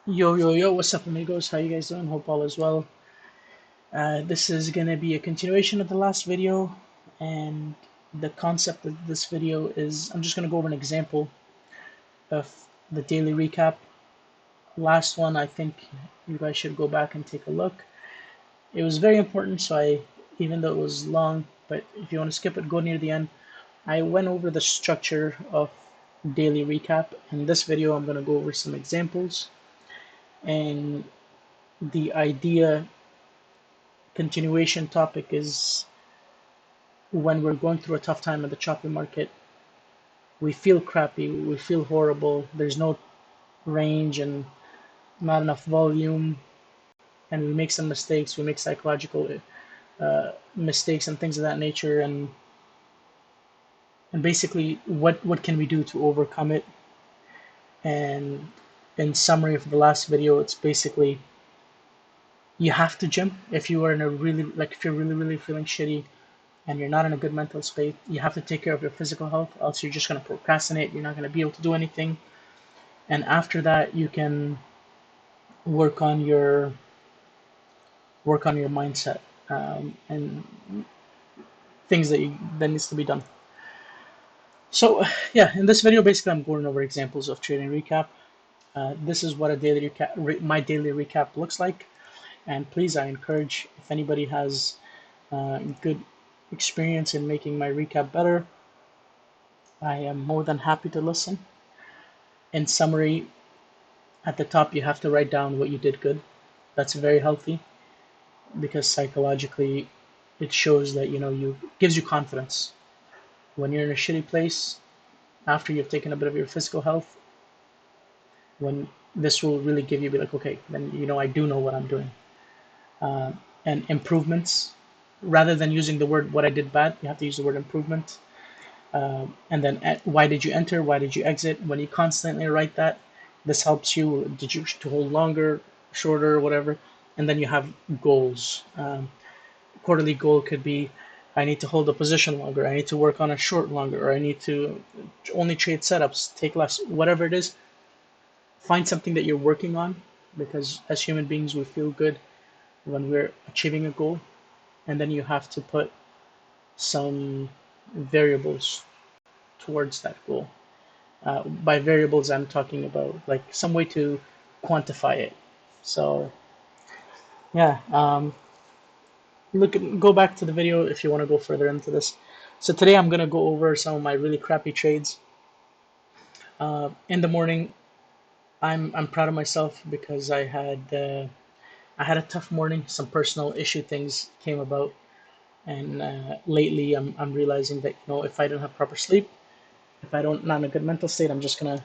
Yo, what's up, amigos? How you guys doing? Hope all is well. This is gonna be a continuation of the last video, and the concept of this video is I'm just gonna go over an example of the daily recap. Last one, I think you guys should go back and take a look. It was very important, so even though it was long, but if you want to skip it, go near the end. I went over the structure of daily recap. In this video, I'm gonna go over some examples and the idea continuation topic is when we're going through a tough time in the choppy market, we feel crappy, we feel horrible, there's no range and not enough volume, and we make some mistakes, we make psychological mistakes and things of that nature, and basically what can we do to overcome it. And in summary of the last video, it's basically you have to gym if you are in a really, like, if you're really feeling shitty and you're not in a good mental state. You have to take care of your physical health, else you're just going to procrastinate. You're not going to be able to do anything. And after that, you can work on your mindset, and things that needs to be done. So yeah, in this video, basically, I'm going over examples of trading recap. This is what a daily recap, my daily recap looks like. And please, I encourage, if anybody has good experience in making my recap better, I am more than happy to listen. In summary, at the top, you have to write down what you did good. That's very healthy because psychologically, it shows that you gives you confidence. When you're in a shitty place, after you've taken a bit of your physical health, when this will really give you, be like, okay, then I do know what I'm doing. Uh, and improvements, rather than using the word what I did bad, you have to use the word improvement. And then why did you enter? Why did you exit? When you constantly write that, this helps you. Did you to hold longer, shorter, whatever? And then you have goals. Quarterly goal could be, I need to hold a position longer. I need to work on a short longer, or I need to only trade setups, take less. Whatever it is, find something that you're working on, because as human beings, we feel good when we're achieving a goal, and then you have to put some variables towards that goal. By variables, I'm talking about like some way to quantify it. So yeah, go back to the video if you want to go further into this. So today I'm gonna go over some of my really crappy trades. In the morning, I'm proud of myself because I had a tough morning. Some personal issue things came about, and lately I'm realizing that if I don't have proper sleep, if I don't not in a good mental state, I'm just gonna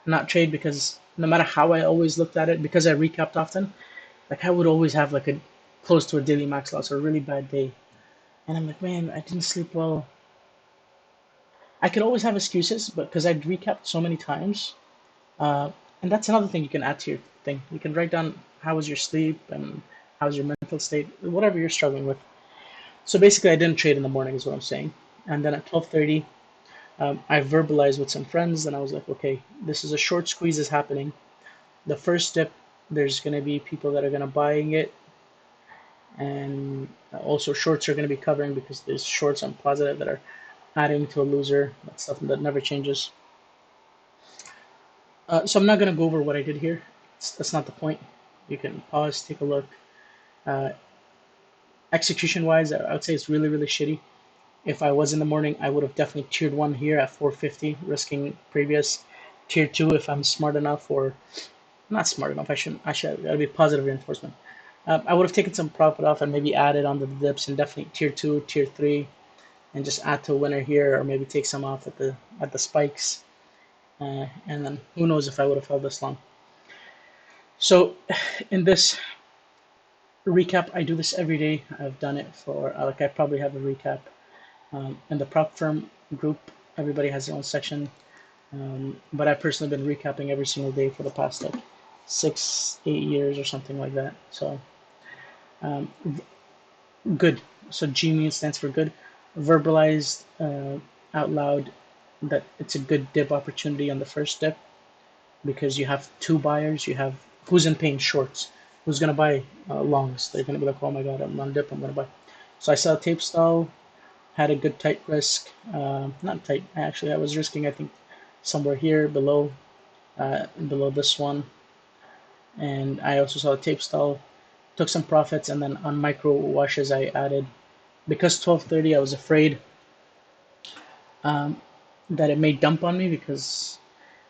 not trade, because no matter how I always looked at it, because I recapped often, like I would always have like a close to a daily max loss or a really bad day. And I'm like, man, I didn't sleep well. I could always have excuses, but because I'd recapped so many times, uh, and that's another thing you can add to your thing. You can write down how was your sleep and how's your mental state, whatever you're struggling with. So basically, I didn't trade in the morning, is what I'm saying. And then at 12:30, I verbalized with some friends, and I was like, okay, this is a short squeeze is happening. The first dip, there's going to be people that are going to buying it, and also shorts are going to be covering, because there's shorts on positive that are adding to a loser. That's stuff that never changes. So I'm not going to go over what I did here. That's not the point. You can pause, take a look. Uh, Execution wise, I would say it's really shitty. If I was in the morning, I would have definitely tiered one here at 450, risking previous. Tier two, if I'm smart enough, or not smart enough, that'd be positive reinforcement. I would have taken some profit off and maybe added on the dips, and definitely tier two, tier three, and just add to a winner here, or maybe take some off at the spikes. And then who knows if I would have held this long. So in this recap, I do this every day. I've done it for like I probably have a recap. In the prop firm group, everybody has their own section. But I've personally been recapping every single day for the past like 6, 8 years or something like that. So um, good. So G means stands for good. Verbalized out loud that it's a good dip opportunity on the first dip. because you have two buyers. You have who's in pain shorts, who's gonna buy longs. They're gonna be like, oh my god, I'm on dip, I'm gonna buy. So I saw tape stall, had a good tight risk. Not tight, actually, I was risking I think somewhere here below this one, and I also saw a tape stall. Took some profits, and then on micro washes I added because 12:30 I was afraid um, that it may dump on me because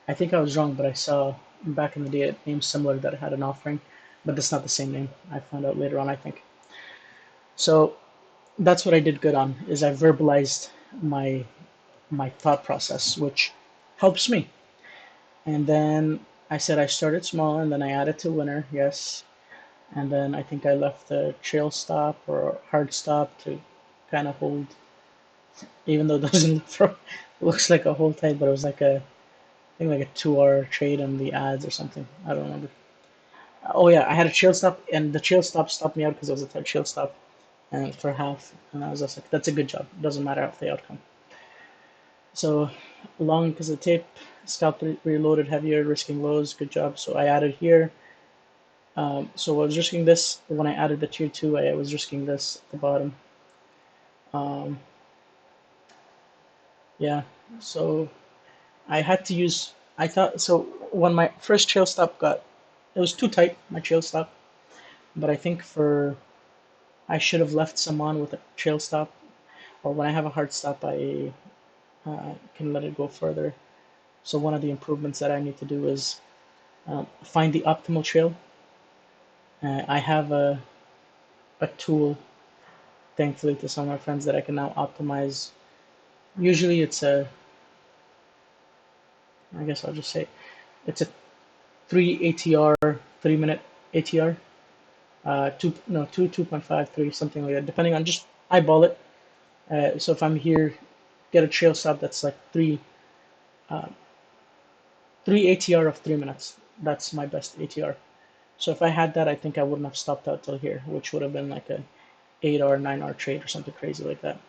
I think I was wrong, but I saw back in the day a name similar that had an offering, but that's not the same name. I found out later on, I think. So that's what I did good on is I verbalized my thought process, which helps me. And then I said I started small, and then I added to winner, yes. And then I think I left the trail stop or hard stop to kind of hold, even though it doesn't look for, it looks like a hold tight, but it was like I think like a 2 hour trade on the ads or something. I don't remember. Oh yeah, I had a trail stop, and the trail stop stopped me out because it was a tight trail stop, and for half, and I was just like, that's a good job. It doesn't matter how the outcome. So long because the tape, scalp reloaded heavier, risking lows. Good job. So I added here. So I was risking this when I added the tier two. I was risking this at the bottom. Um, yeah. So I had to use. I thought so when my first trail stop got. It was too tight. My trail stop, but I think for I should have left some on with a trail stop, or when I have a hard stop, I can let it go further. So one of the improvements that I need to do is find the optimal trail. I have a tool, thankfully, to some of my friends that I can now optimize. Usually, it's a, I guess I'll just say, it's a three ATR, 3 minute ATR, two no two 2.5 3 something like that, depending on just eyeball it. So if I'm here, get a trail stop that's like uh, three ATR of 3 minutes. That's my best ATR. So if I had that, I think I wouldn't have stopped out till here, which would have been like a 8 or 9 hour trade or something crazy like that.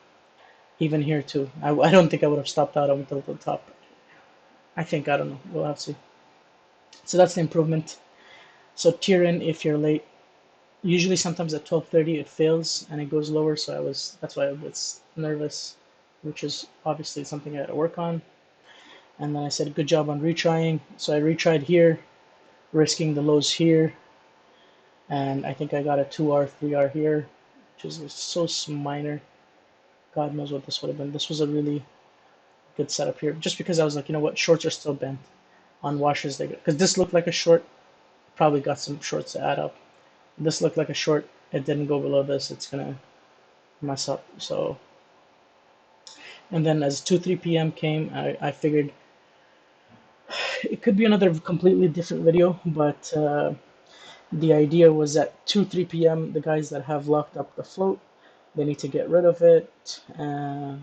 Even here too, I don't think I would have stopped out until the top. I think I don't know. We'll have to see. So that's the improvement. So tier in if you're late. Usually sometimes at 12:30 it fails and it goes lower. So that's why I was nervous, which is obviously something I had to work on. And then I said good job on retrying. So I retried here, risking the lows here, and I think I got a 2R, 3R here, which is so minor. God knows what this would have been. This was a really good setup here, just because I was like, you know what, shorts are still bent on washes. They because this looked like a short, probably got some shorts to add up. This looked like a short. It didn't go below this. It's gonna mess up. So, and then as 2 3 p.m. came, I figured it could be another completely different video, but the idea was at 2 3 p.m. the guys that have locked up the float, they need to get rid of it. And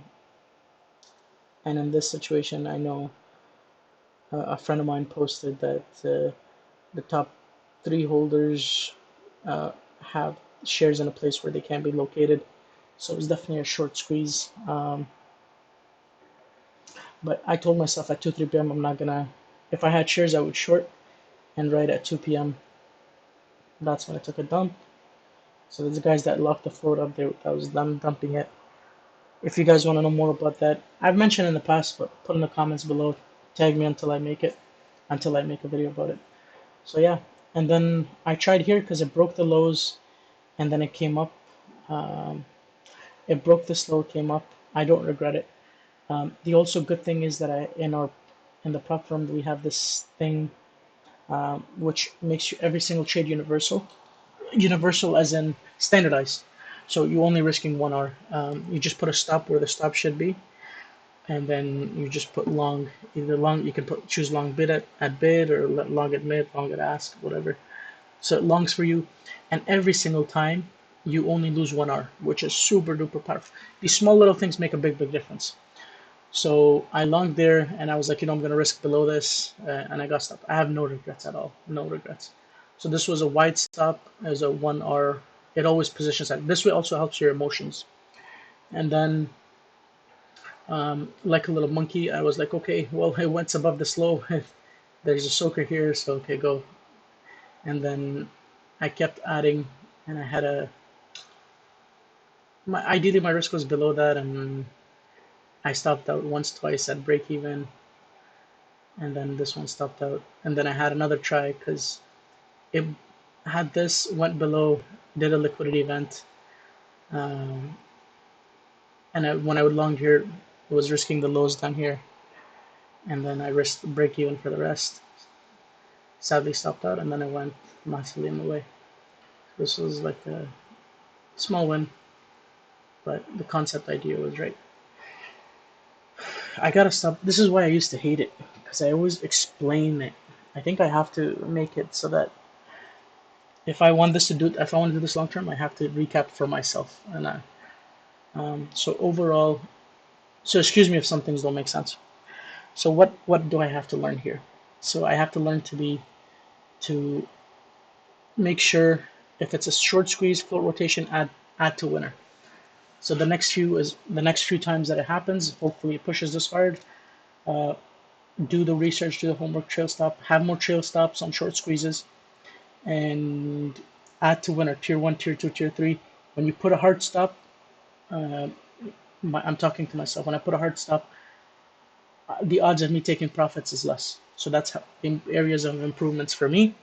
in this situation, I know a friend of mine posted that the top three holders uh, have shares in a place where they can't be located. So it was definitely a short squeeze. But I told myself at 2 3 p.m. I'm not gonna. If I had shares, I would short, and right at 2 p.m. that's when I took a dump. So there's guys that locked the float up there. That was them dumping it. If you guys want to know more about that, I've mentioned in the past, but put in the comments below. Tag me until I make a video about it. So yeah, and then I tried here because it broke the lows, and then it came up. Um, it broke this low, came up. I don't regret it. The also good thing is that in the prop firm we have this thing which makes every single trade universal. Universal as in standardized. So you only risking 1 hour. You just put a stop where the stop should be, and then you just put long. Either long, you can choose long bid at bid, or long at mid, long at ask, whatever. So it longs for you, and every single time you only lose 1 hour, which is super duper powerful. These small little things make a big difference. So I longed there, and I was like, I'm gonna risk below this, and I got stopped. I have no regrets at all, no regrets. So this was a wide stop as a 1 hour. It always positions that. This way also helps your emotions. And then, like a little monkey, I was like, okay, well, it went above this low. there's a soaker here, so okay, go. And then I kept adding, and I had ideally my risk was below that, and I stopped out once, twice at break even, and then this one stopped out, and then I had another try because it had this went below, did a liquidity event, um, and when I would long here, it was risking the lows down here, and then I risked break even for the rest. Sadly, stopped out, and then I went massively in the way. This was like a small win, but the concept idea was right. I gotta stop. This is why I used to hate it because I always explain it. I think I have to make it so that if I want to do this long term, I have to recap for myself. And so overall, so excuse me if some things don't make sense. So what do I have to learn here? So I have to learn to make sure if it's a short squeeze float rotation, add to winner. So the next few times that it happens, hopefully it pushes this hard. Uh, do the research, do the homework, trail stop, have more trail stops on short squeezes, and add to winner tier one, tier two, tier three. When you put a hard stop, uh, I'm talking to myself. When I put a hard stop, the odds of me taking profits is less. So that's in areas of improvements for me.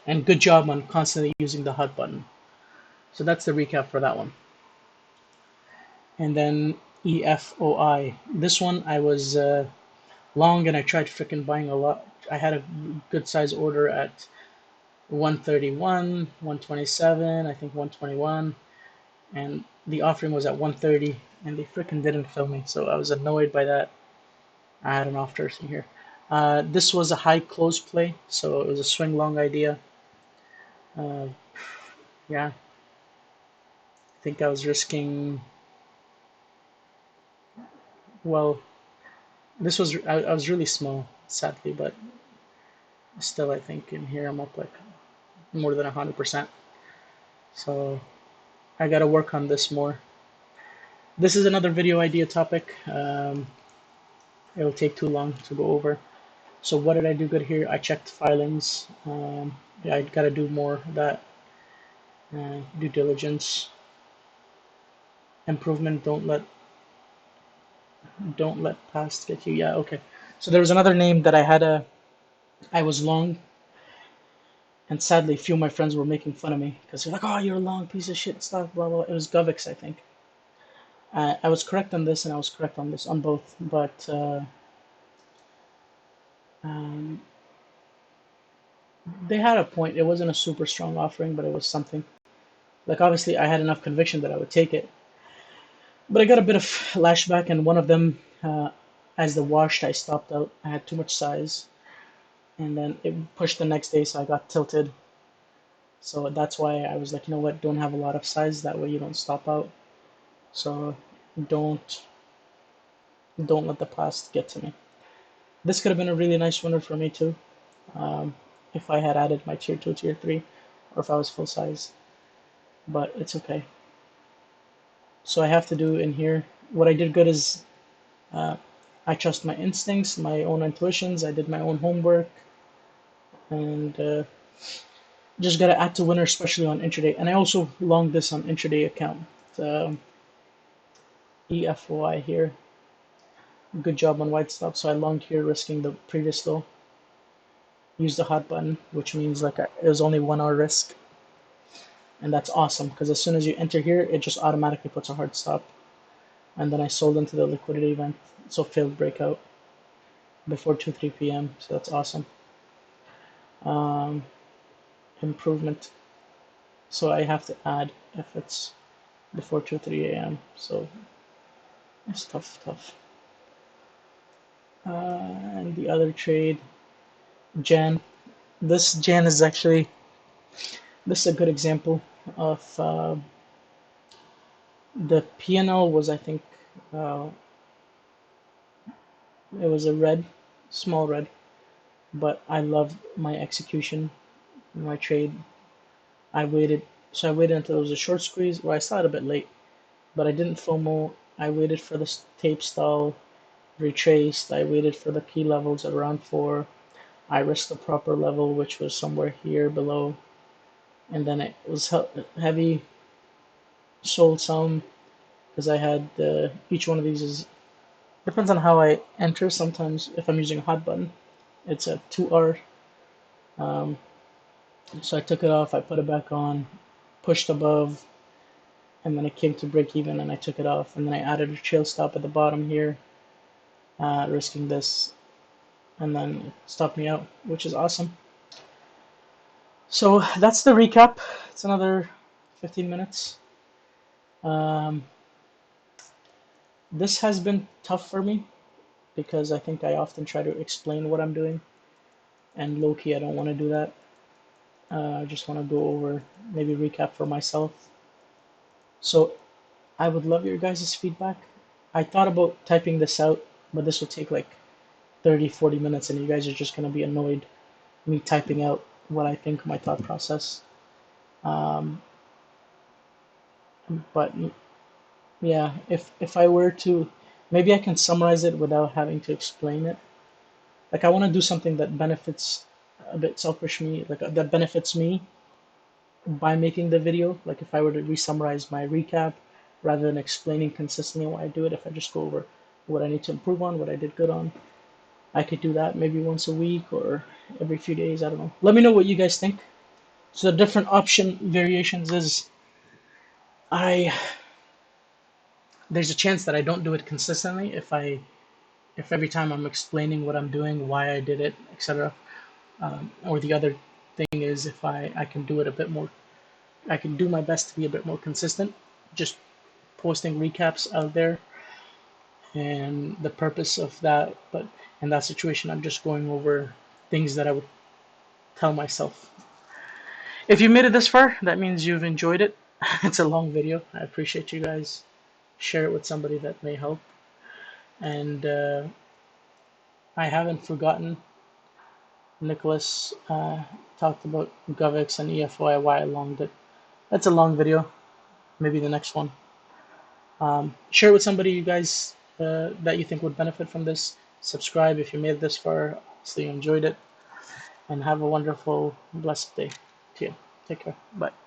And good job on constantly using the hot button. So that's the recap for that one. And then EFOI. This one I was long and I tried freaking buying a lot. I had a good size order at 131, 127, I think 121, and the offering was at 130, and they freaking didn't fill me. So I was annoyed by that. I had an off person here. This was a high close play, so it was a swing long idea. Uh, yeah, I think I was risking. Well, I was really small, sadly, but still, I think in here I'm up like more than 100%. So I got to work on this more. This is another video idea topic. It'll take too long to go over. So what did I do good here? I checked filings. Yeah, I got to do more of that. Due diligence, improvement. Don't let past get you. Yeah, okay. So there was another name that I was long, and sadly, a few of my friends were making fun of me because they're like, "Oh, you're a long piece of shit stock." Blah blah. It was Govix, I think. I was correct on this, and I was correct on this on both, but um, they had a point. It wasn't a super strong offering, but it was something. Like obviously, I had enough conviction that I would take it, but I got a bit of lashback, and one of them, as the washed, I stopped out. I had too much size, and then it pushed the next day, so I got tilted. So that's why I was like, you know what, don't have a lot of size. That way you don't stop out. So don't don't let the past get to me. This could have been a really nice winner for me too, um, if I had added my tier two, tier three, or if I was full size. But it's okay. So I have to do in here. What I did good is uh, I trust my instincts, my own intuitions. I did my own homework, and just gotta add to winner, especially on intraday. And I also longed this on intraday account. Um EFOI here. Good job on white stop. So I longed here, risking the previous low. Use the hot button, which means like it was only 1 hour risk, and that's awesome because as soon as you enter here, it just automatically puts a hard stop. And then I sold into the liquidity event, so failed breakout before 2-3 p.m. So that's awesome. Um, improvement. So I have to add if it's before 2-3 a.m. So it's tough, tough. And the other trade, Jan. This Jan is actually this is a good example of the PNL was I think uh, it was a red, small red, but I love my execution, my trade. I waited until it was a short squeeze. Well, I saw it a bit late, but I didn't FOMO. I waited for the tape stall, retraced. I waited for the key levels at around 4. I risked the proper level, which was somewhere here below, and then it was heavy, sold some because I had each one of these is depends on how I enter. Sometimes if I'm using a hot button, it's a 2R. Um, so I took it off, I put it back on, pushed above, and then it came to break even, and I took it off, and then I added a trail stop at the bottom here, risking this, and then it stopped me out, which is awesome. So that's the recap. It's another 15 minutes. Um, this has been tough for me because I think I often try to explain what I'm doing, and low key, I don't want to do that. I just want to go over, maybe recap for myself. So I would love your guys' feedback. I thought about typing this out, but this will take like 30, 40 minutes, and you guys are just going to be annoyed me typing out what I think my thought process. Um, but yeah, if I were to, maybe I can summarize it without having to explain it. Like I want to do something that benefits a bit selfish me, like that benefits me by making the video. Like if I were to re-summarize my recap rather than explaining consistently why I do it, if I just go over what I need to improve on, what I did good on, I could do that maybe once a week or every few days. I don't know. Let me know what you guys think. So the different option variations is I there's a chance that I don't do it consistently if every time I'm explaining what I'm doing, why I did it, etc. Or the other thing is if I can do it a bit more, I can do my best to be a bit more consistent, just posting recaps out there. And the purpose of that, but in that situation, I'm just going over things that I would tell myself. If you made it this far, that means you've enjoyed it. It's a long video. I appreciate you guys. Share it with somebody that may help. And I haven't forgotten Nicholas talked about GovX and EFOI, why I longed it. That's a long video. Maybe the next one. Share with somebody you guys that you think would benefit from this. Subscribe if you made it this far. So you enjoyed it. And have a wonderful, blessed day. See you. Take care. Bye.